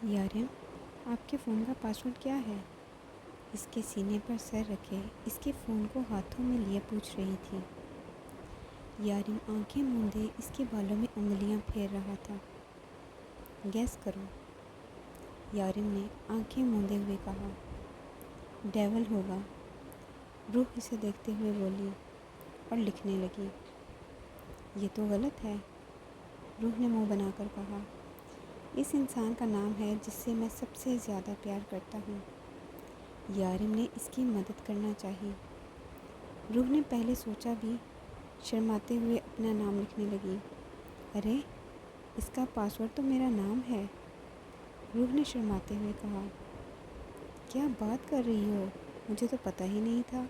یارم، آپ کے فون کا پاسورڈ کیا ہے؟ اس کے سینے پر سر رکھے اس کے فون کو ہاتھوں میں لیے پوچھ رہی تھی۔ یارم آنکھیں موندے اس کے بالوں میں انگلیاں پھیر رہا تھا۔ گیس کرو۔ یارم نے آنکھیں موندے ہوئے کہا۔ ڈیول ہوگا، روح اسے دیکھتے ہوئے بولی اور لکھنے لگی۔ یہ تو غلط ہے، روح نے منہ بنا کر کہا۔ اس انسان کا نام ہے جس سے میں سب سے زیادہ پیار کرتا ہوں۔ یارم نے اس کی مدد کرنا چاہی۔ روح نے پہلے سوچا بھی، شرماتے ہوئے اپنا نام لکھنے لگی۔ ارے، اس کا پاسورڈ تو میرا نام ہے، روح نے شرماتے ہوئے کہا۔ کیا بات کر رہی ہو، مجھے تو پتہ ہی نہیں تھا،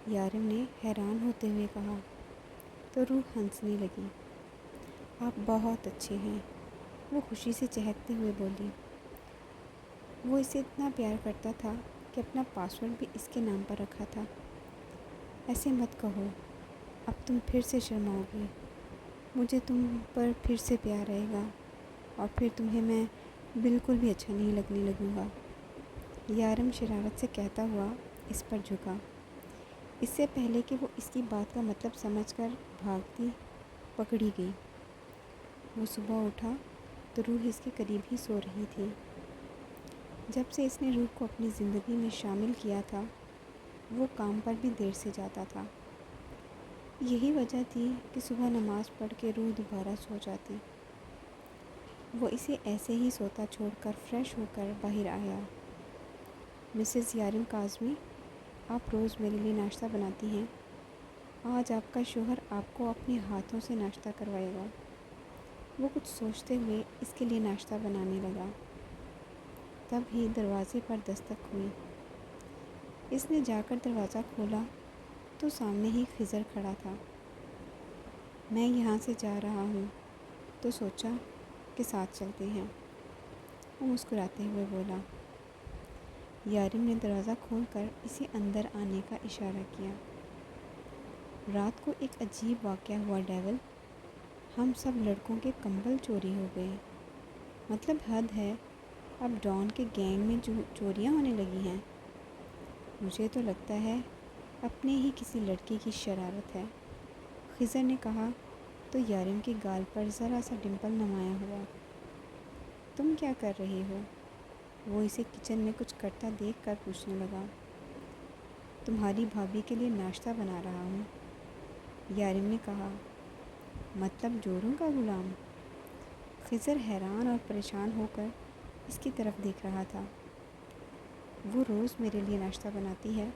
یارم نے حیران ہوتے ہوئے کہا۔ تو روح ہنسنے لگی۔ آپ بہت اچھے ہیں، وہ خوشی سے چہکتے ہوئے بولی۔ وہ اسے اتنا پیار کرتا تھا کہ اپنا پاسورڈ بھی اس کے نام پر رکھا تھا۔ ایسے مت کہو، اب تم پھر سے شرماؤ گی، مجھے تم پر پھر سے پیار آئے گا اور پھر تمہیں میں بالکل بھی اچھا نہیں لگنے لگوں گا، یارم شرارت سے کہتا ہوا اس پر جھکا۔ اس سے پہلے کہ وہ اس کی بات کا مطلب سمجھ کر بھاگتی پکڑی گئی۔ وہ صبح اٹھا تو روح اس کے قریب ہی سو رہی تھی۔ جب سے اس نے روح کو اپنی زندگی میں شامل کیا تھا، وہ کام پر بھی دیر سے جاتا تھا۔ یہی وجہ تھی کہ صبح نماز پڑھ کے روح دوبارہ سو جاتی۔ وہ اسے ایسے ہی سوتا چھوڑ کر فریش ہو کر باہر آیا۔ مسز یارم کاظمی، آپ روز میرے لیے ناشتہ بناتی ہیں، آج آپ کا شوہر آپ کو اپنے ہاتھوں سے ناشتہ کروائے گا۔ وہ کچھ سوچتے ہوئے اس کے لیے ناشتہ بنانے لگا۔ تب ہی دروازے پر دستک ہوئی۔ اس نے جا کر دروازہ کھولا تو سامنے ہی خضر کھڑا تھا۔ میں یہاں سے جا رہا ہوں تو سوچا کہ ساتھ چلتے ہیں، وہ مسکراتے ہوئے بولا۔ یارم نے دروازہ کھول کر اسے اندر آنے کا اشارہ کیا۔ رات کو ایک عجیب واقعہ ہوا ڈیول، ہم سب لڑکوں کے کمبل چوری ہو گئے۔ مطلب حد ہے، اب ڈان کے گینگ میں چوریاں ہونے لگی ہیں۔ مجھے تو لگتا ہے اپنے ہی کسی لڑکی کی شرارت ہے، خضر نے کہا تو یارم کے گال پر ذرا سا ڈمپل نمایاں ہوا۔ تم کیا کر رہی ہو؟ وہ اسے کچن میں کچھ کرتا دیکھ کر پوچھنے لگا۔ تمہاری بھابھی کے لیے ناشتہ بنا رہا ہوں، یارم نے کہا۔ مطلب جوروں کا غلام؟ خضر حیران اور پریشان ہو کر اس کی طرف دیکھ رہا تھا۔ وہ روز میرے لیے ناشتہ بناتی ہے،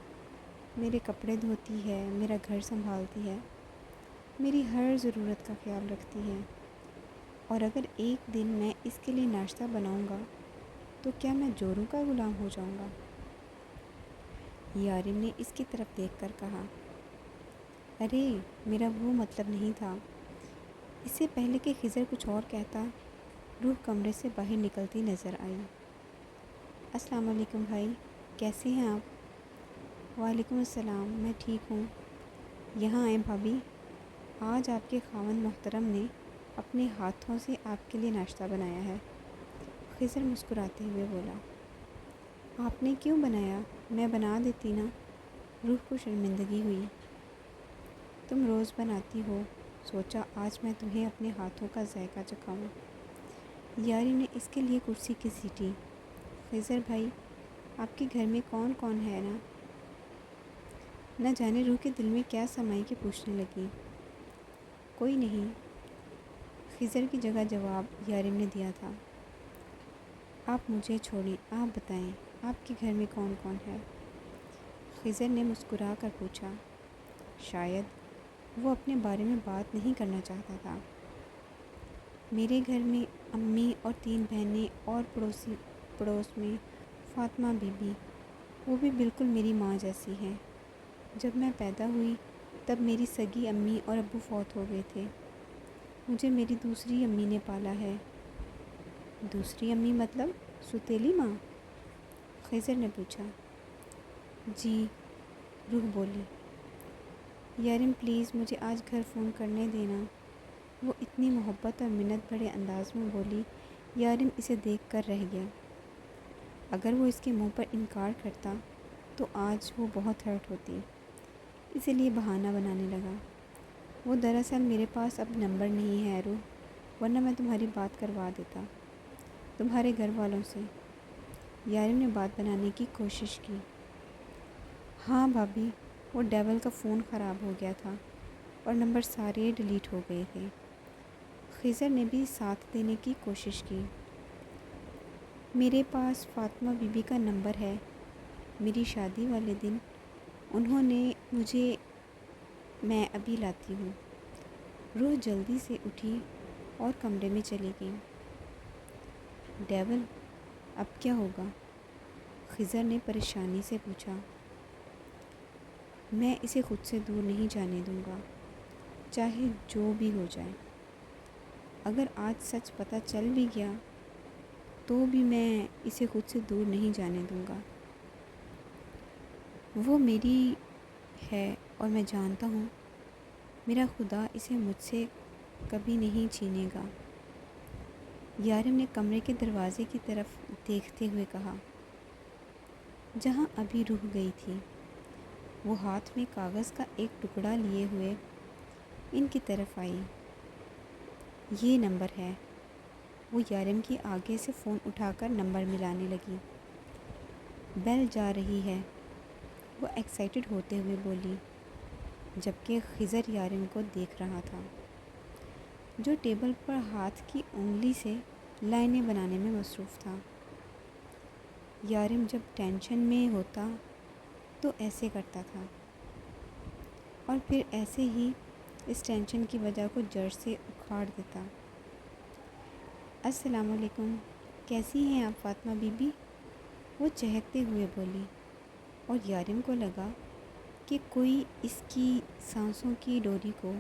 میرے کپڑے دھوتی ہے، میرا گھر سنبھالتی ہے، میری ہر ضرورت کا خیال رکھتی ہے، اور اگر ایک دن میں اس کے لیے ناشتہ بناؤں گا تو کیا میں جوروں کا غلام ہو جاؤں گا؟ یارم نے اس کی طرف دیکھ کر کہا۔ ارے، میرا وہ مطلب نہیں تھا۔ اس سے پہلے کہ خضر کچھ اور کہتا، روح کمرے سے باہر نکلتی نظر آئی۔ السلام علیکم بھائی، کیسے ہیں آپ؟ وعلیکم السلام، میں ٹھیک ہوں۔ یہاں آئیں بھابھی، آج آپ کے خاوند محترم نے اپنے ہاتھوں سے آپ کے لیے ناشتہ بنایا ہے، خضر مسکراتے ہوئے بولا۔ آپ نے کیوں بنایا؟ میں بنا دیتی نا، روح کو شرمندگی ہوئی۔ تم روز بناتی ہو، سوچا آج میں تمہیں اپنے ہاتھوں کا ذائقہ چکھاؤں۔ یارم نے اس کے لیے کرسی گھسیٹی۔ خضر بھائی، آپ کے گھر میں کون کون ہے نا؟ نہ جانے روح کے دل میں کیا سمائی کہ پوچھنے لگی۔ کوئی نہیں، خضر کی جگہ جواب یارم نے دیا تھا۔ آپ مجھے چھوڑیں، آپ بتائیں آپ کے گھر میں کون کون ہے؟ خضر نے مسکرا کر پوچھا۔ شاید وہ اپنے بارے میں بات نہیں کرنا چاہتا تھا۔ میرے گھر میں امی اور 3 بہنیں اور پڑوس میں فاطمہ بی بی، وہ بھی بالکل میری ماں جیسی ہیں۔ جب میں پیدا ہوئی تب میری سگی امی اور ابو فوت ہو گئے تھے، مجھے میری دوسری امی نے پالا ہے۔ دوسری امی مطلب سوتیلی ماں؟ خضر نے پوچھا۔ جی، روح بولی۔ یارم پلیز مجھے آج گھر فون کرنے دینا، وہ اتنی محبت اور منت بھرے انداز میں بولی یارم اسے دیکھ کر رہ گیا۔ اگر وہ اس کے منہ پر انکار کرتا تو آج وہ بہت ہرٹ ہوتی، اسی لیے بہانہ بنانے لگا۔ وہ دراصل میرے پاس اب نمبر نہیں ہے روح، ورنہ میں تمہاری بات کروا دیتا تمہارے گھر والوں سے۔ یارم نے بات بنانے کی کوشش کی۔ ہاں بھابھی، وہ ڈیول کا فون خراب ہو گیا تھا اور نمبر سارے ڈیلیٹ ہو گئے تھے۔ خضر نے بھی ساتھ دینے کی کوشش کی۔ میرے پاس فاطمہ بی بی کا نمبر ہے، میری شادی والے دن انہوں نے مجھے، میں ابھی لاتی ہوں۔ روح جلدی سے اٹھی اور کمرے میں چلی گئی۔ ڈیول اب کیا ہوگا؟ خضر نے پریشانی سے پوچھا۔ میں اسے خود سے دور نہیں جانے دوں گا، چاہے جو بھی ہو جائے۔ اگر آج سچ پتہ چل بھی گیا تو بھی میں اسے خود سے دور نہیں جانے دوں گا۔ وہ میری ہے اور میں جانتا ہوں میرا خدا اسے مجھ سے کبھی نہیں چھینے گا۔ یارم نے کمرے کے دروازے کی طرف دیکھتے ہوئے کہا، جہاں ابھی روح گئی تھی۔ وہ ہاتھ میں کاغذ کا ایک ٹکڑا لیے ہوئے ان کی طرف آئی۔ یہ نمبر ہے۔ وہ یارم کی آگے سے فون اٹھا کر نمبر ملانے لگی۔ بیل جا رہی ہے، وہ ایکسائٹڈ ہوتے ہوئے بولی، جبکہ خضر یارم کو دیکھ رہا تھا، جو ٹیبل پر ہاتھ کی انگلی سے لائنیں بنانے میں مصروف تھا۔ یارم جب ٹینشن میں ہوتا تو ایسے کرتا تھا، اور پھر ایسے ہی اس ٹینشن کی وجہ کو جڑ سے اکھاڑ دیتا۔ السلام علیکم، کیسی ہیں آپ فاطمہ بی بی؟ وہ چہکتے ہوئے بولی، اور یارم کو لگا کہ کوئی اس کی سانسوں کی ڈوری کو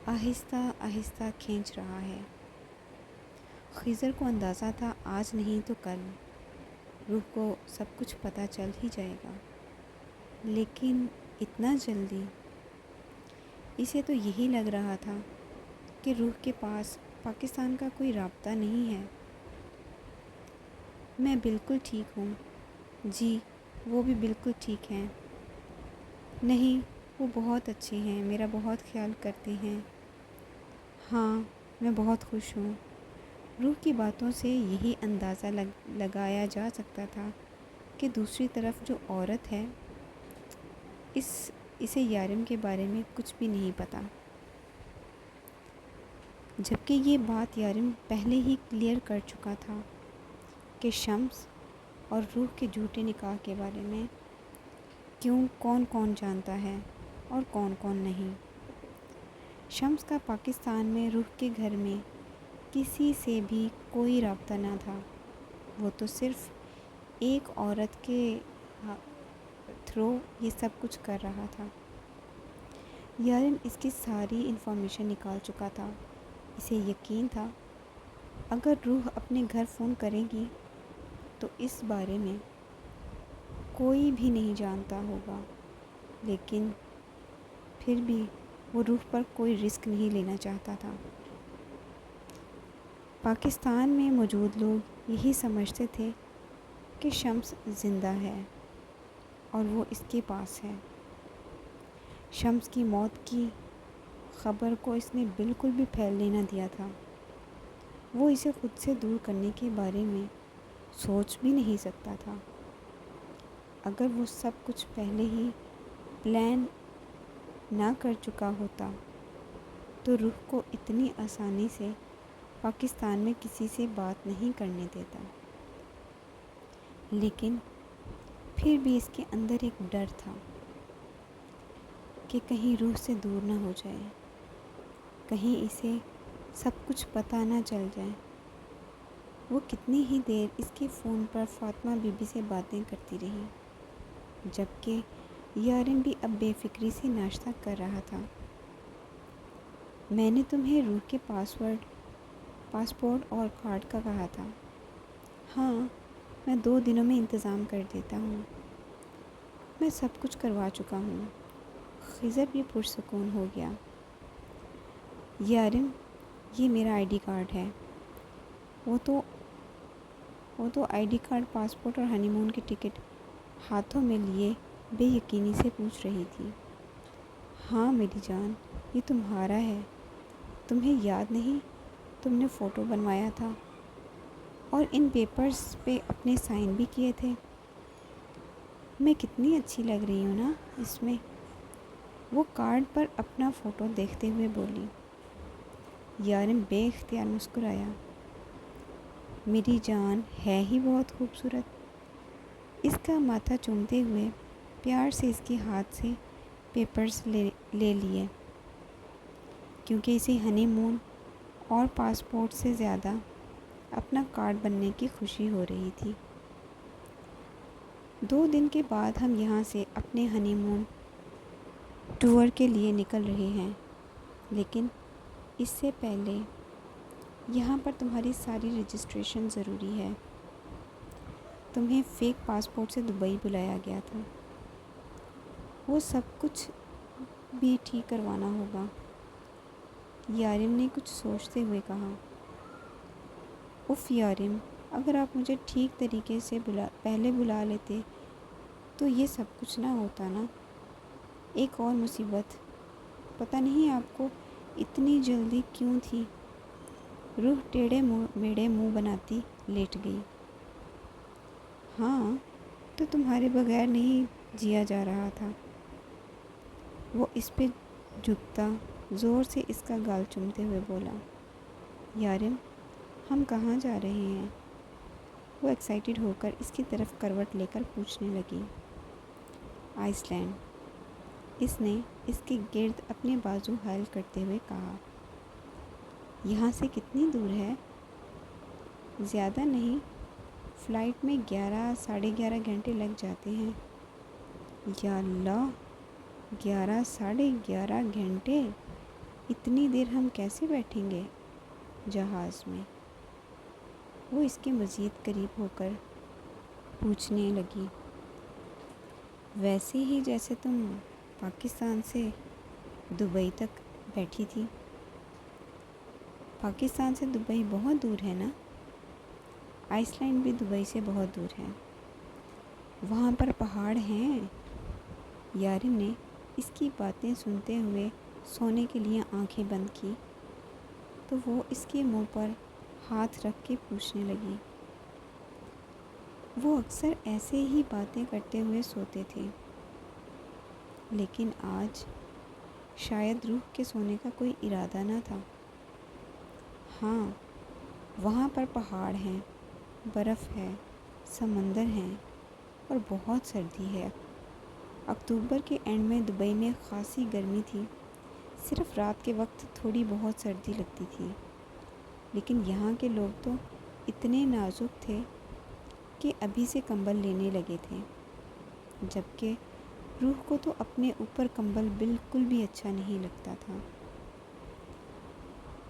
آہستہ آہستہ کھینچ رہا ہے۔ خضر کو اندازہ تھا آج نہیں تو کل روح کو سب کچھ پتہ چل ہی جائے گا، لیکن اتنا جلدی؟ اسے تو یہی لگ رہا تھا کہ روح کے پاس پاکستان کا کوئی رابطہ نہیں ہے۔ میں بالکل ٹھیک ہوں جی، وہ بھی بالکل ٹھیک ہیں۔ نہیں، وہ بہت اچھے ہیں، میرا بہت خیال کرتے ہیں۔ ہاں، میں بہت خوش ہوں۔ روح کی باتوں سے یہی اندازہ لگایا جا سکتا تھا کہ دوسری طرف جو عورت ہے اسے یارم کے بارے میں کچھ بھی نہیں پتہ، جبکہ یہ بات یارم پہلے ہی کلیئر کر چکا تھا کہ شمس اور روح کے جھوٹے نکاح کے بارے میں کون کون جانتا ہے اور کون کون نہیں۔ شمس کا پاکستان میں روح کے گھر میں کسی سے بھی کوئی رابطہ نہ تھا، وہ تو صرف ایک عورت کے تھرو یہ سب کچھ کر رہا تھا۔ یارم اس کی ساری انفارمیشن نکال چکا تھا۔ اسے یقین تھا اگر روح اپنے گھر فون کرے گی تو اس بارے میں کوئی بھی نہیں جانتا ہوگا، لیکن پھر بھی وہ روح پر کوئی رسک نہیں لینا چاہتا تھا۔ پاکستان میں موجود لوگ یہی سمجھتے تھے کہ شمس زندہ ہے اور وہ اس کے پاس ہے۔ شمس کی موت کی خبر کو اس نے بالکل بھی پھیلنے نہ دیا تھا۔ وہ اسے خود سے دور کرنے کے بارے میں سوچ بھی نہیں سکتا تھا۔ اگر وہ سب کچھ پہلے ہی پلان نہ کر چکا ہوتا تو روح کو اتنی آسانی سے پاکستان میں کسی سے بات نہیں کرنے دیتا، لیکن پھر بھی اس کے اندر ایک ڈر تھا کہ کہیں روح سے دور نہ ہو جائے، کہیں اسے سب کچھ پتہ نہ چل جائے۔ وہ کتنی ہی دیر اس کے فون پر فاطمہ بی بی سے باتیں کرتی رہی، جبکہ یارم بھی اب بے فکری سے ناشتہ کر رہا تھا۔ میں نے تمہیں روح کے پاسپورٹ اور کارڈ کا کہا تھا۔ ہاں، میں 2 دنوں میں انتظام کر دیتا ہوں۔ میں سب کچھ کروا چکا ہوں۔ خضر بھی پرسکون ہو گیا۔ یارم، یہ میرا آئی ڈی کارڈ ہے، وہ تو آئی ڈی کارڈ، پاسپورٹ اور ہنی مون کی ٹکٹ ہاتھوں میں لیے بے یقینی سے پوچھ رہی تھی۔ ہاں میری جان، یہ تمہارا ہے۔ تمہیں یاد نہیں تم نے فوٹو بنوایا تھا اور ان پیپرز پہ اپنے سائن بھی کیے تھے؟ میں کتنی اچھی لگ رہی ہوں نا اس میں؟ وہ کارڈ پر اپنا فوٹو دیکھتے ہوئے بولی۔ یارم بے اختیار مسکرایا۔ میری جان ہے ہی بہت خوبصورت۔ اس کا ماتھا چومتے ہوئے پیار سے اس کے ہاتھ سے پیپرز لے لیے، کیونکہ اسے ہنی مون اور پاسپورٹ سے زیادہ اپنا کارڈ بننے کی خوشی ہو رہی تھی۔ 2 دن کے بعد ہم یہاں سے اپنے ہنی مون ٹور کے لیے نکل رہے ہیں، لیکن اس سے پہلے یہاں پر تمہاری ساری رجسٹریشن ضروری ہے۔ تمہیں فیک پاسپورٹ سے دبئی بلایا گیا تھا، وہ سب کچھ بھی ٹھیک کروانا ہوگا۔ یارم نے کچھ سوچتے ہوئے کہا۔ اف یارم، اگر آپ مجھے ٹھیک طریقے سے پہلے بلا لیتے تو یہ سب کچھ نہ ہوتا نا۔ ایک اور مصیبت، پتہ نہیں آپ کو اتنی جلدی کیوں تھی؟ روح ٹیڑھے میڑھے منہ بناتی لیٹ گئی۔ ہاں تو تمہارے بغیر نہیں جیا جا رہا تھا۔ وہ اس پہ جھکتا زور سے اس کا گال چومتے ہوئے بولا۔ یارم، ہم کہاں جا رہے ہیں؟ وہ ایکسائٹیڈ ہو کر اس کی طرف کروٹ لے کر پوچھنے لگی۔ آئس لینڈ، اس نے اس کے گرد اپنے بازو حائل کرتے ہوئے کہا۔ یہاں سے کتنی دور ہے؟ زیادہ نہیں، فلائٹ میں 11 ساڑھے 11 گھنٹے لگ جاتے ہیں۔ یا اللہ، 11 ساڑھے 11 گھنٹے! اتنی دیر ہم کیسے بیٹھیں گے جہاز میں؟ وہ اس کے مزید قریب ہو کر پوچھنے لگی۔ ویسے ہی جیسے تم پاکستان سے دبئی تک بیٹھی تھی۔ پاکستان سے دبئی بہت دور ہے نا؟ آئس لینڈ بھی دبئی سے بہت دور ہے۔ وہاں پر پہاڑ ہیں۔ یارم نے اس کی باتیں سنتے ہوئے سونے کے لیے آنکھیں بند کی تو وہ اس کے منہ پر ہاتھ رکھ کے پوچھنے لگی۔ وہ اکثر ایسے ہی باتیں کرتے ہوئے سوتے تھے، لیکن آج شاید روح کے سونے کا کوئی ارادہ نہ تھا۔ ہاں، وہاں پر پہاڑ ہیں، برف ہے، سمندر ہیں اور بہت سردی ہے۔ اکتوبر کے اینڈ میں دبئی میں خاصی گرمی تھی، صرف رات کے وقت تھوڑی بہت سردی لگتی تھی، لیکن یہاں کے لوگ تو اتنے نازک تھے کہ ابھی سے کمبل لینے لگے تھے، جبکہ روح کو تو اپنے اوپر کمبل بالکل بھی اچھا نہیں لگتا تھا۔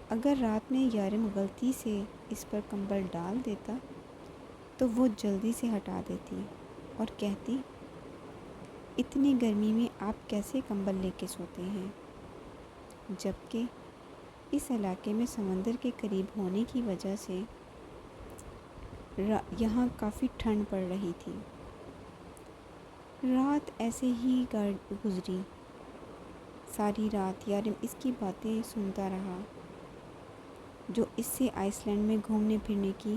اگر رات میں یارم غلطی سے اس پر کمبل ڈال دیتا تو وہ جلدی سے ہٹا دیتی اور کہتی، اتنی گرمی میں آپ کیسے کمبل لے کے سوتے ہیں؟ جبکہ اس علاقے میں سمندر کے قریب ہونے کی وجہ سے یہاں کافی ٹھنڈ پڑ رہی تھی۔ رات ایسے ہی گزری۔ ساری رات یارم اس کی باتیں سنتا رہا، جو اس سے آئس لینڈ میں گھومنے پھرنے کی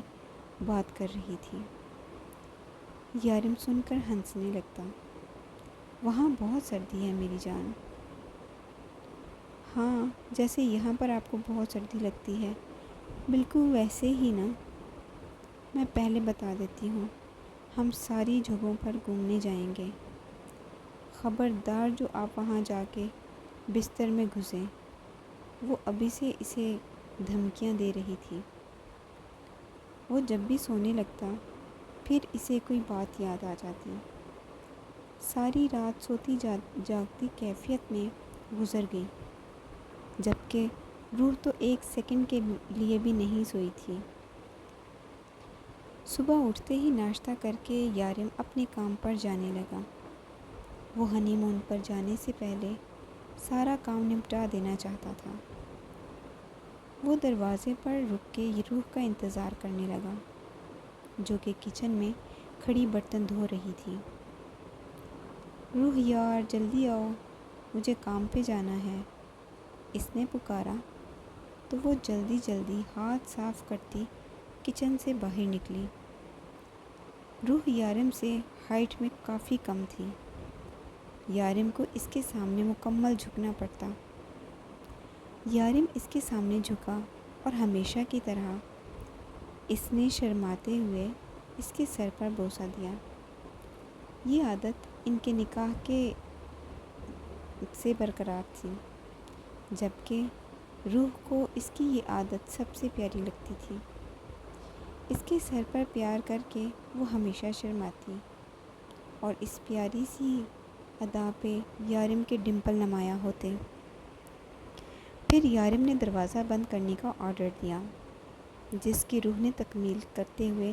بات کر رہی تھی۔ یارم سن کر ہنسنے لگتا۔ وہاں بہت سردی ہے میری جان۔ ہاں، جیسے یہاں پر آپ کو بہت سردی لگتی ہے، بالکل ویسے ہی نا۔ میں پہلے بتا دیتی ہوں، ہم ساری جگہوں پر گھومنے جائیں گے۔ خبردار جو آپ وہاں جا کے بستر میں گھسیں۔ وہ ابھی سے اسے دھمکیاں دے رہی تھی۔ وہ جب بھی سونے لگتا پھر اسے کوئی بات یاد آ جاتی۔ ساری رات سوتی جاگتی کیفیت میں گزر گئی، جبکہ روح تو 1 سیکنڈ کے لیے بھی نہیں سوئی تھی۔ صبح اٹھتے ہی ناشتہ کر کے یارم اپنے کام پر جانے لگا۔ وہ ہنی مون پر جانے سے پہلے سارا کام نپٹا دینا چاہتا تھا۔ وہ دروازے پر رک کے روح کا انتظار کرنے لگا، جو کہ کچن میں کھڑی برتن دھو رہی تھی۔ روح یار جلدی آؤ، مجھے کام پہ جانا ہے، اس نے پکارا تو وہ جلدی جلدی ہاتھ صاف کرتی کچن سے باہر نکلی۔ روح یارم سے ہائٹ میں کافی کم تھی۔ یارم کو اس کے سامنے مکمل جھکنا پڑتا۔ یارم اس کے سامنے جھکا اور ہمیشہ کی طرح اس نے شرماتے ہوئے اس کے سر پر بوسہ دیا۔ یہ عادت ان کے نکاح کے سے برقرار تھی، جبکہ روح کو اس کی یہ عادت سب سے پیاری لگتی تھی۔ اس کے سر پر پیار کر کے وہ ہمیشہ شرماتی اور اس پیاری سی ادا پہ یارم کے ڈمپل نمایاں ہوتے۔ پھر یارم نے دروازہ بند کرنے کا آرڈر دیا، جس کی روح نے تکمیل کرتے ہوئے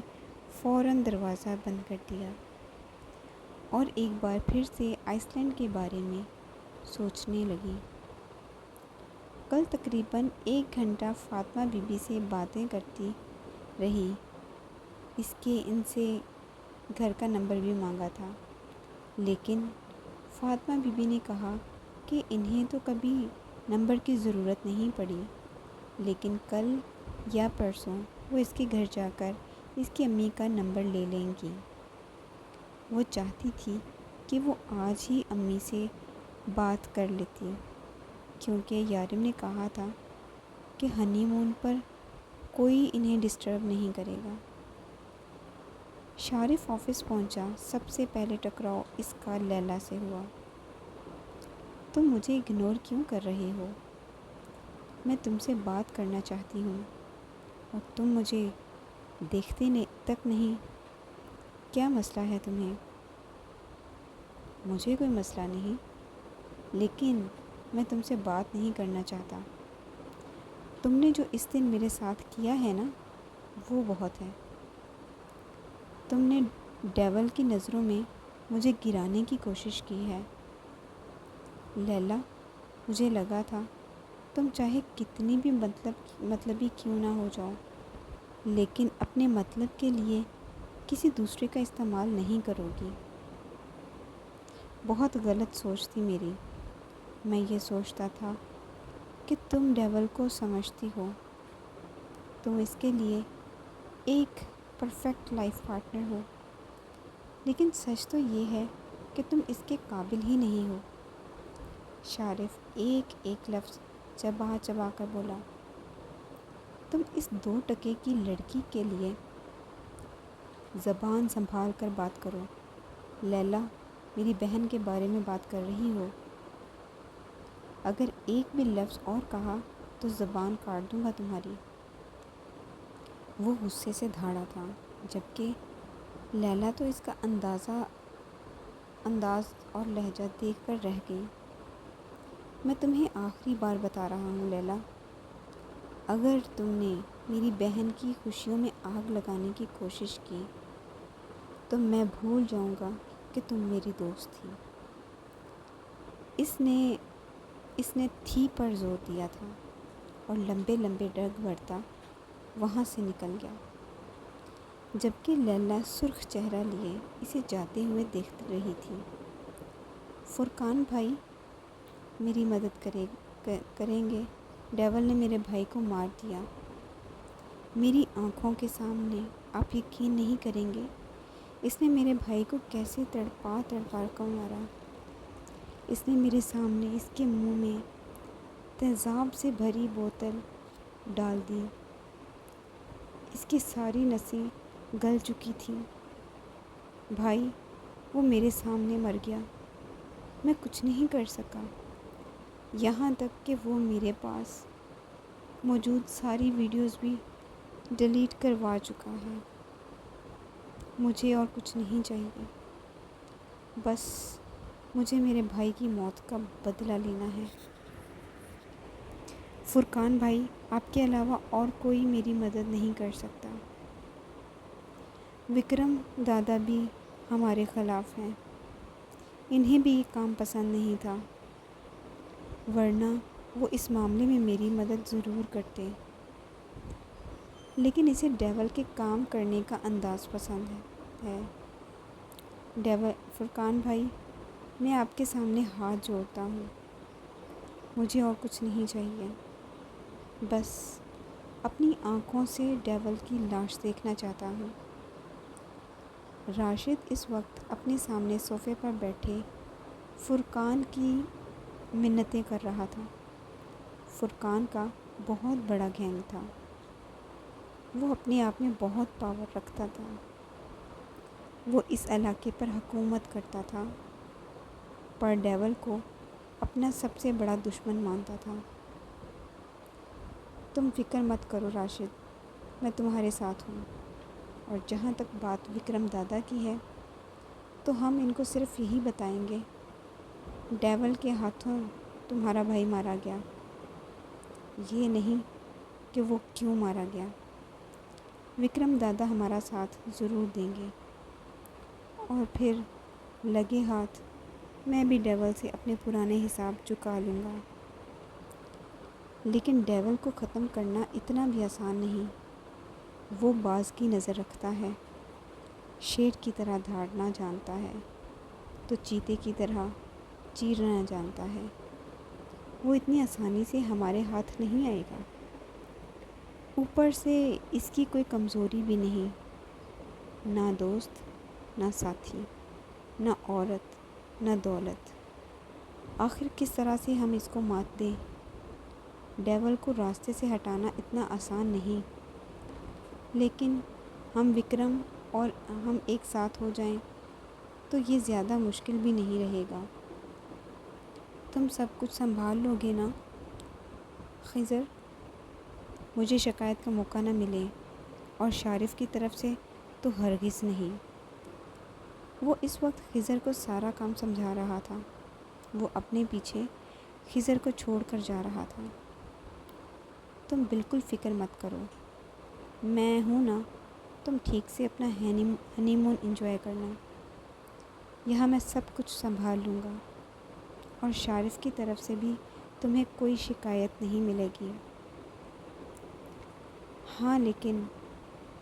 فوراً دروازہ بند کر دیا اور ایک بار پھر سے آئس لینڈ کے بارے میں سوچنے لگی۔ کل تقریباً 1 گھنٹہ فاطمہ بی بی سے باتیں کرتی رہی، ان سے گھر کا نمبر بھی مانگا تھا، لیکن فاطمہ بی بی نے کہا کہ انہیں تو کبھی نمبر کی ضرورت نہیں پڑی، لیکن کل یا پرسوں وہ اس کے گھر جا کر اس کی امی کا نمبر لے لیں گی۔ وہ چاہتی تھی کہ وہ آج ہی امی سے بات کر لیتی، کیونکہ یارم نے کہا تھا کہ ہنی مون پر کوئی انہیں ڈسٹرب نہیں کرے گا۔ شارف آفس پہنچا۔ سب سے پہلے ٹکراؤ اس کا لیلا سے ہوا۔ تم مجھے اگنور کیوں کر رہے ہو؟ میں تم سے بات کرنا چاہتی ہوں اور تم مجھے دیکھتے تک نہیں۔ کیا مسئلہ ہے تمہیں؟ مجھے کوئی مسئلہ نہیں، لیکن میں تم سے بات نہیں کرنا چاہتا۔ تم نے جو اس دن میرے ساتھ کیا ہے نا، وہ بہت ہے۔ تم نے ڈیول کی نظروں میں مجھے گرانے کی کوشش کی ہے۔ لیلا، مجھے لگا تھا تم چاہے کتنی بھی مطلبی کیوں نہ ہو جاؤ، لیکن اپنے مطلب کے لیے کسی دوسرے کا استعمال نہیں کرو گی۔ بہت غلط سوچ تھی میری۔ میں یہ سوچتا تھا کہ تم ڈیول کو سمجھتی ہو، تم اس کے لیے ایک پرفیکٹ لائف پارٹنر ہو، لیکن سچ تو یہ ہے کہ تم اس کے قابل ہی نہیں ہو۔ شارف ایک ایک لفظ چبا چبا کر بولا۔ تم اس 2 ٹکے کی لڑکی کے لیے زبان سنبھال کر بات کرو۔ لیلا، میری بہن کے بارے میں بات کر رہی ہو؟ اگر ایک بھی لفظ اور کہا تو زبان کاٹ دوں گا تمہاری۔ وہ غصے سے دھاڑا تھا، جبکہ لیلا تو اس کا انداز اور لہجہ دیکھ کر رہ گئی۔ میں تمہیں آخری بار بتا رہا ہوں لیلا، اگر تم نے میری بہن کی خوشیوں میں آگ لگانے کی کوشش کی تو میں بھول جاؤں گا کہ تم میری دوست تھی۔ اس نے تھی پر زور دیا تھا اور لمبے لمبے ڈگ بڑھتا وہاں سے نکل گیا، جبکہ لیلا سرخ چہرہ لیے اسے جاتے ہوئے دیکھ رہی تھی۔ فرقان بھائی، میری مدد کریں گے؟ ڈیول نے میرے بھائی کو مار دیا، میری آنکھوں کے سامنے۔ آپ یقین نہیں کریں گے اس نے میرے بھائی کو کیسے تڑپا کر مارا۔ اس نے میرے سامنے اس کے منہ میں تیزاب سے بھری بوتل ڈال دی۔ اس کی ساری نسیں گل چکی تھیں۔ بھائی، وہ میرے سامنے مر گیا، میں کچھ نہیں کر سکا، یہاں تک کہ وہ میرے پاس موجود ساری ویڈیوز بھی ڈیلیٹ کروا چکا ہے۔ مجھے اور کچھ نہیں چاہیے، بس مجھے میرے بھائی کی موت کا بدلہ لینا ہے۔ فرقان بھائی، آپ کے علاوہ اور کوئی میری مدد نہیں کر سکتا۔ وکرم دادا بھی ہمارے خلاف ہیں، انہیں بھی یہ کام پسند نہیں تھا، ورنہ وہ اس معاملے میں میری مدد ضرور کرتے۔ لیکن اسے ڈیول کے کام کرنے کا انداز پسند ہے۔ ڈیول: فرقان بھائی، میں آپ کے سامنے ہاتھ جوڑتا ہوں، مجھے اور کچھ نہیں چاہیے، بس اپنی آنکھوں سے ڈیول کی لاش دیکھنا چاہتا ہوں۔ راشد اس وقت اپنے سامنے صوفے پر بیٹھے فرقان کی منتیں کر رہا تھا۔ فرقان کا بہت بڑا گینگ تھا، وہ اپنے آپ میں بہت پاور رکھتا تھا، وہ اس علاقے پر حکومت کرتا تھا، پر ڈیول کو اپنا سب سے بڑا دشمن مانتا تھا۔ تم فکر مت کرو راشد، میں تمہارے ساتھ ہوں، اور جہاں تک بات وکرم دادا کی ہے تو ہم ان کو صرف یہی بتائیں گے، ڈیول کے ہاتھوں تمہارا بھائی مارا گیا، یہ نہیں کہ وہ کیوں مارا گیا۔ وکرم دادا ہمارا ساتھ ضرور دیں گے، اور پھر لگے ہاتھ میں بھی ڈیول سے اپنے پرانے حساب چکا لوں گا۔ لیکن ڈیول کو ختم کرنا اتنا بھی آسان نہیں، وہ باز کی نظر رکھتا ہے، شیر کی طرح دھاڑنا جانتا ہے تو چیتے کی طرح چیرنا جانتا ہے، وہ اتنی آسانی سے ہمارے ہاتھ نہیں آئے گا۔ اوپر سے اس کی کوئی کمزوری بھی نہیں، نہ دوست، نہ ساتھی، نہ عورت، نہ دولت۔ آخر کس طرح سے ہم اس کو مات دیں؟ ڈیول کو راستے سے ہٹانا اتنا آسان نہیں، لیکن ہم وکرم اور ہم ایک ساتھ ہو جائیں تو یہ زیادہ مشکل بھی نہیں رہے گا۔ تم سب کچھ سنبھال لو گے نا خضر؟ مجھے شکایت کا موقع نہ ملے، اور شارف کی طرف سے تو ہرگز نہیں۔ وہ اس وقت خضر کو سارا کام سمجھا رہا تھا، وہ اپنے پیچھے خضر کو چھوڑ کر جا رہا تھا۔ تم بالکل فکر مت کرو، میں ہوں نا، تم ٹھیک سے اپنا ہنی مون انجوائے کرنا، یہاں میں سب کچھ سنبھال لوں گا، اور شارف کی طرف سے بھی تمہیں کوئی شکایت نہیں ملے گی۔ ہاں، لیکن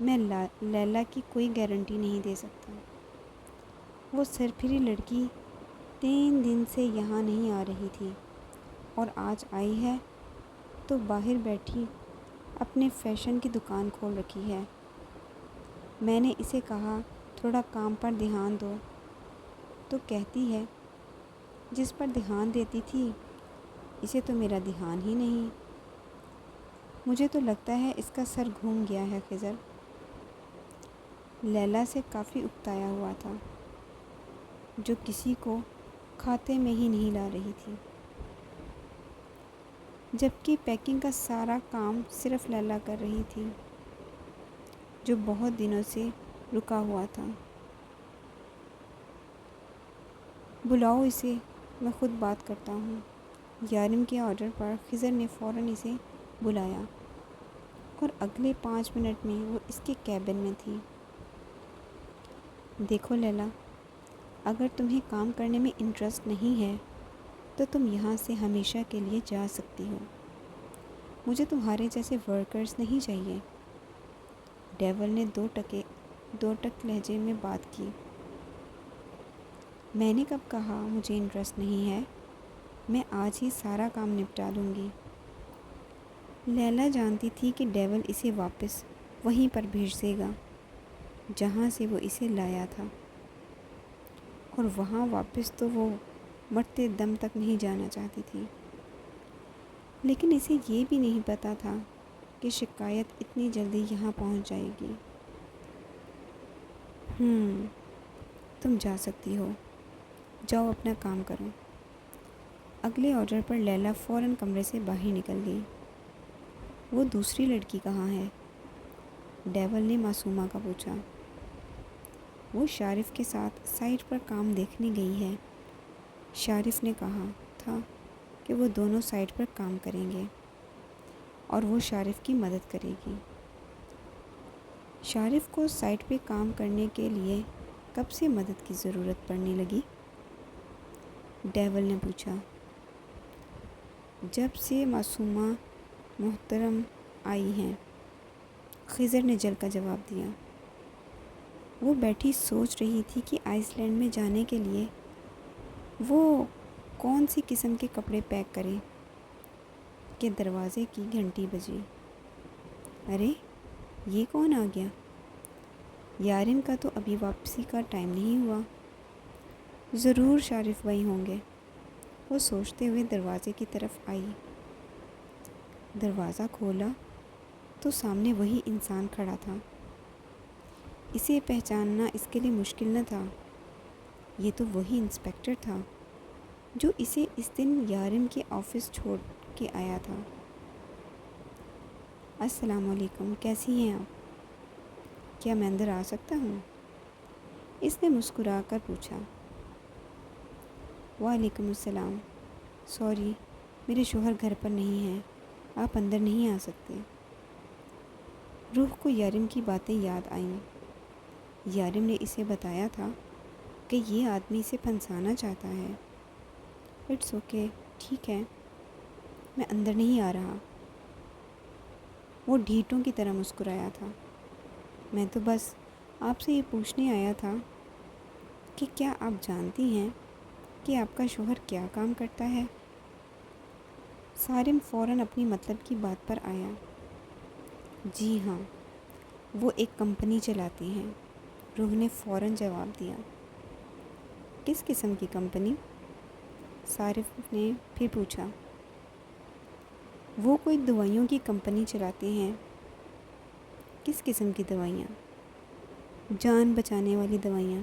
میں لیلا کی کوئی گارنٹی نہیں دے سکتا، وہ سرپھری لڑکی 3 دن سے یہاں نہیں آ رہی تھی، اور آج آئی ہے تو باہر بیٹھی اپنے فیشن کی دکان کھول رکھی ہے۔ میں نے اسے کہا تھوڑا کام پر دھیان دو تو کہتی ہے جس پر دھیان دیتی تھی اسے تو میرا دھیان ہی نہیں۔ مجھے تو لگتا ہے اس کا سر گھوم گیا ہے خضر۔ لیلا سے کافی اکتایا ہوا تھا، جو کسی کو کھاتے میں ہی نہیں لا رہی تھی، جبکہ پیکنگ کا سارا کام صرف لیلا کر رہی تھی، جو بہت دنوں سے رکا ہوا تھا۔ بلاؤ اسے، میں خود بات کرتا ہوں۔ یارم کے آرڈر پر خضر نے فوراً اسے بلایا، اور اگلے 5 منٹ میں وہ اس کے کیبن میں تھی۔ دیکھو لیلا، اگر تمہیں کام کرنے میں انٹرسٹ نہیں ہے تو تم یہاں سے ہمیشہ کے لیے جا سکتی ہو، مجھے تمہارے جیسے ورکرز نہیں چاہیے۔ ڈیول نے دو ٹک لہجے میں بات کی۔ میں نے کب کہا مجھے انٹرسٹ نہیں ہے؟ میں آج ہی سارا کام نپٹا لوں گی۔ لیلا جانتی تھی کہ ڈیول اسے واپس وہیں پر بھیج دے گا جہاں سے وہ اسے لایا تھا، اور وہاں واپس تو وہ مرتے دم تک نہیں جانا چاہتی تھی، لیکن اسے یہ بھی نہیں پتہ تھا کہ شکایت اتنی جلدی یہاں پہنچ جائے گی۔ تم جا سکتی ہو، جاؤ اپنا کام کرو۔ اگلے آرڈر پر لیلا فوراً کمرے سے باہر نکل گئی۔ وہ دوسری لڑکی کہاں ہے؟ ڈیول نے معصومہ کا پوچھا۔ وہ شارف کے ساتھ سائٹ پر کام دیکھنے گئی ہے، شارف نے کہا تھا کہ وہ دونوں سائٹ پر کام کریں گے، اور وہ شارف کی مدد کرے گی۔ شارف کو سائٹ پہ کام کرنے کے لیے کب سے مدد کی ضرورت پڑنے لگی؟ ڈیول نے پوچھا۔ جب سے معصومہ محترم آئی ہیں، خضر نے جل کا جواب دیا۔ وہ بیٹھی سوچ رہی تھی کہ آئس لینڈ میں جانے کے لیے وہ کون سی قسم کے کپڑے پیک کرے کہ دروازے کی گھنٹی بجی۔ ارے یہ کون آ گیا؟ یارم کا تو ابھی واپسی کا ٹائم نہیں ہوا، ضرور شارف بھائی ہوں گے، وہ سوچتے ہوئے دروازے کی طرف آئی۔ دروازہ کھولا تو سامنے وہی انسان کھڑا تھا۔ اسے پہچاننا اس کے لیے مشکل نہ تھا، یہ تو وہی انسپکٹر تھا جو اسے اس دن یارم کے آفس چھوڑ کے آیا تھا۔ السلام علیکم، کیسی ہیں آپ؟ کیا میں اندر آ سکتا ہوں؟ اس نے مسکرا کر پوچھا۔ وعلیکم السلام، سوری میرے شوہر گھر پر نہیں ہیں، آپ اندر نہیں آ سکتے۔ روح کو یارم کی باتیں یاد آئیں۔ یارم نے اسے بتایا تھا کہ یہ آدمی اسے پھنسانا چاہتا ہے۔ اٹس اوکے، ٹھیک ہے، میں اندر نہیں آ رہا۔ وہ ڈھیٹوں کی طرح مسکرایا تھا۔ میں تو بس آپ سے یہ پوچھنے آیا تھا کہ کیا آپ جانتی ہیں کہ آپ کا شوہر کیا کام کرتا ہے؟ سارم فوراً اپنی مطلب کی بات پر آیا۔ جی ہاں، وہ ایک کمپنی چلاتے ہیں، روح نے فوراً جواب دیا۔ کس قسم کی کمپنی؟ صارف نے پھر پوچھا۔ وہ کوئی دوائیوں کی کمپنی چلاتے ہیں۔ کس قسم کی دوائیاں؟ جان بچانے والی دوائیاں،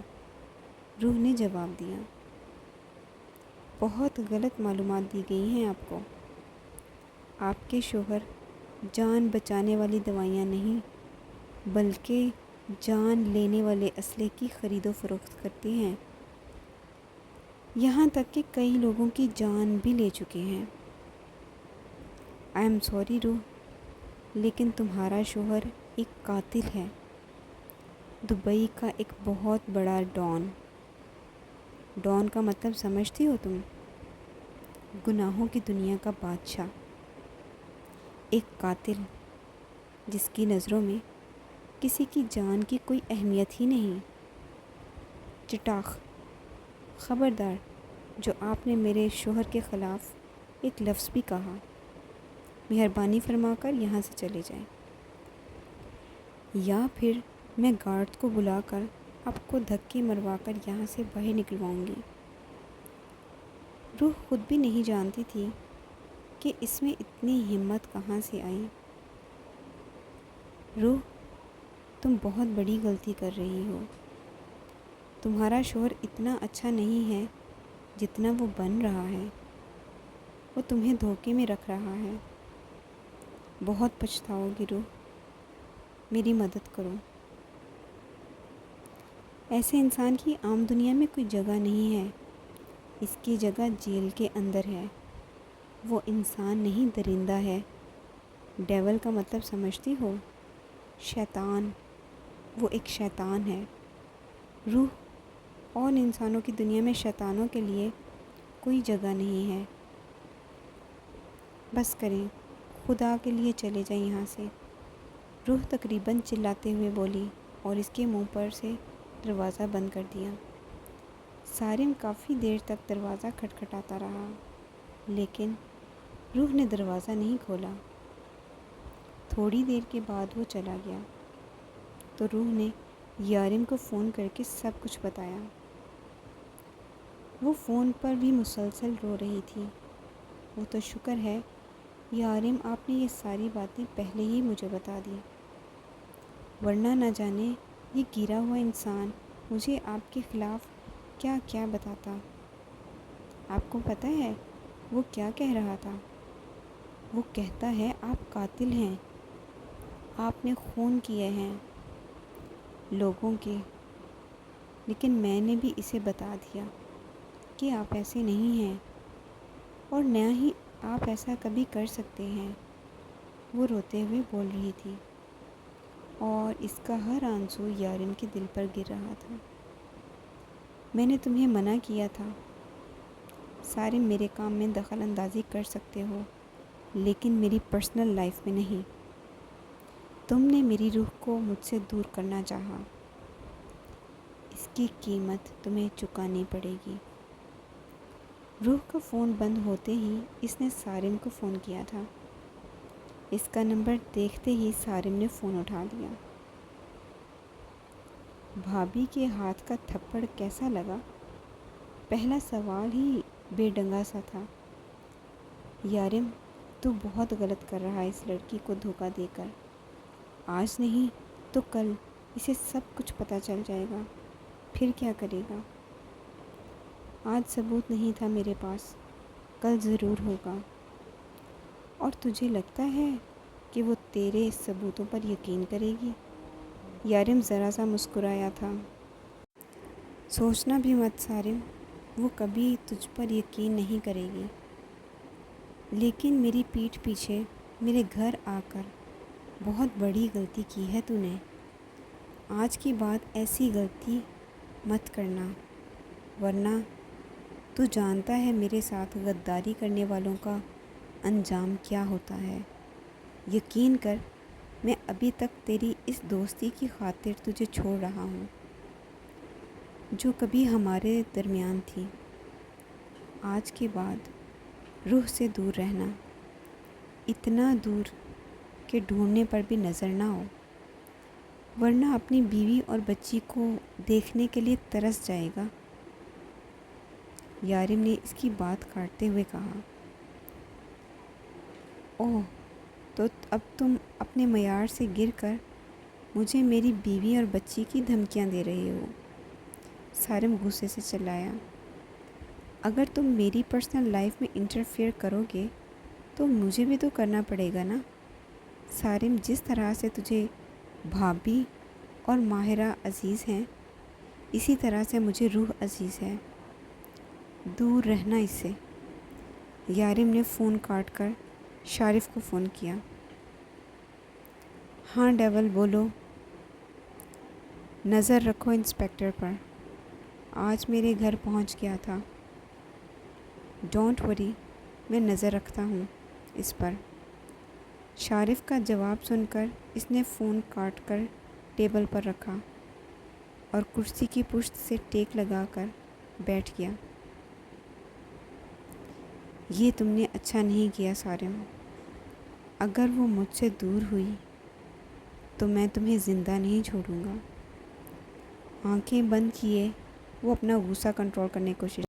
روح نے جواب دیا۔ بہت غلط معلومات دی گئی ہیں آپ کو۔ آپ کے شوہر جان بچانے والی دوائیاں نہیں بلکہ جان لینے والے اسلحے کی خرید و فروخت کرتے ہیں، یہاں تک کہ کئی لوگوں کی جان بھی لے چکے ہیں۔ آئی ایم سوری روح، لیکن تمہارا شوہر ایک قاتل ہے، دبئی کا ایک بہت بڑا ڈان۔ ڈان کا مطلب سمجھتی ہو تم؟ گناہوں کی دنیا کا بادشاہ، ایک قاتل جس کی نظروں میں کسی کی جان کی کوئی اہمیت ہی نہیں۔ چٹاخ، خبردار جو آپ نے میرے شوہر کے خلاف ایک لفظ بھی کہا، مہربانی فرما کر یہاں سے چلے جائیں، یا پھر میں گارڈ کو بلا کر آپ کو دھکے مروا کر یہاں سے باہر نکلواؤں گی۔ روح خود بھی نہیں جانتی تھی کہ اس میں اتنی ہمت کہاں سے آئی۔ روح، تم بہت بڑی غلطی کر رہی ہو۔ تمہارا شوہر اتنا اچھا نہیں ہے جتنا وہ بن رہا ہے، وہ تمہیں دھوکے میں رکھ رہا ہے۔ بہت پچھتاؤ گی روح، میری مدد کرو۔ ایسے انسان کی عام دنیا میں کوئی جگہ نہیں ہے، اس کی جگہ جیل کے اندر ہے۔ وہ انسان نہیں درندہ ہے۔ ڈیول کا مطلب سمجھتی ہو؟ شیطان، وہ ایک شیطان ہے۔ روح، اور انسانوں کی دنیا میں شیطانوں کے لیے کوئی جگہ نہیں ہے۔ بس کریں، خدا کے لیے چلے جائیں یہاں سے، روح تقریباً چلاتے ہوئے بولی اور اس کے منہ پر سے دروازہ بند کر دیا۔ سارم کافی دیر تک دروازہ کھٹکھٹاتا رہا، لیکن روح نے دروازہ نہیں کھولا۔ تھوڑی دیر کے بعد وہ چلا گیا تو روح نے یارم کو فون کر کے سب کچھ بتایا۔ وہ فون پر بھی مسلسل رو رہی تھی۔ وہ تو شکر ہے یارم آپ نے یہ ساری باتیں پہلے ہی مجھے بتا دی، ورنہ نہ جانے یہ گرا ہوا انسان مجھے آپ کے خلاف کیا کیا بتاتا۔ آپ کو پتہ ہے وہ کیا کہہ رہا تھا؟ وہ کہتا ہے آپ قاتل ہیں، آپ نے خون کیے ہیں لوگوں کے، لیکن میں نے بھی اسے بتا دیا کہ آپ ایسے نہیں ہیں اور نہ ہی آپ ایسا کبھی کر سکتے ہیں۔ وہ روتے ہوئے بول رہی تھی اور اس کا ہر آنسو یارم کے دل پر گر رہا تھا۔ میں نے تمہیں منع کیا تھا، سارے میرے کام میں دخل اندازی کر سکتے ہو لیکن میری پرسنل لائف میں نہیں۔ تم نے میری روح کو مجھ سے دور کرنا چاہا، اس کی قیمت تمہیں چکانی پڑے گی۔ روح کا فون بند ہوتے ہی اس نے سارم کو فون کیا تھا۔ اس کا نمبر دیکھتے ہی سارم نے فون اٹھا لیا۔ بھابھی کے ہاتھ کا تھپڑ کیسا لگا؟ پہلا سوال ہی بے ڈنگا سا تھا۔ یارم، تو بہت غلط کر رہا ہے اس لڑکی کو دھوکہ دے کر۔ آج نہیں تو کل اسے سب کچھ پتہ چل جائے گا، پھر کیا کرے گا؟ آج ثبوت نہیں تھا میرے پاس، کل ضرور ہوگا۔ اور تجھے لگتا ہے کہ وہ تیرے ثبوتوں پر یقین کرے گی؟ یارم ذرا سا مسکرایا تھا۔ سوچنا بھی مت سارم، وہ کبھی تجھ پر یقین نہیں کرے گی۔ لیکن میری پیٹھ پیچھے میرے گھر آ کر بہت بڑی غلطی کی ہے تو نے۔ آج کے بعد ایسی غلطی مت کرنا، ورنہ تو جانتا ہے میرے ساتھ غداری کرنے والوں کا انجام کیا ہوتا ہے۔ یقین کر، میں ابھی تک تیری اس دوستی کی خاطر تجھے چھوڑ رہا ہوں جو کبھی ہمارے درمیان تھی۔ آج کے بعد روح سے دور رہنا، اتنا دور کہ ڈھونڈنے پر بھی نظر نہ ہو، ورنہ اپنی بیوی اور بچی کو دیکھنے کے لیے ترس جائے گا۔ یارم نے اس کی بات کاٹتے ہوئے کہا۔ اوہ، تو اب تم اپنے معیار سے گر کر مجھے میری بیوی اور بچی کی دھمکیاں دے رہے ہو؟ سارم غصے سے چلایا۔ اگر تم میری پرسنل لائف میں انٹرفیئر کرو گے تو مجھے بھی تو کرنا پڑے گا نا۔ سارم، جس طرح سے تجھے بھابھی اور ماہرہ عزیز ہیں، اسی طرح سے مجھے روح عزیز ہے۔ دور رہنا اس سے۔ یارم نے فون کاٹ کر شارف کو فون کیا۔ ہاں ڈیول، بولو۔ نظر رکھو انسپکٹر پر، آج میرے گھر پہنچ گیا تھا۔ ڈونٹ وری، میں نظر رکھتا ہوں اس پر۔ شارف کا جواب سن کر اس نے فون کاٹ کر ٹیبل پر رکھا اور کرسی کی پشت سے ٹیک لگا کر بیٹھ گیا۔ یہ تم نے اچھا نہیں کیا سارم۔ اگر وہ مجھ سے دور ہوئی تو میں تمہیں زندہ نہیں چھوڑوں گا۔ آنکھیں بند کیے وہ اپنا غصہ کنٹرول کرنے کی کوشش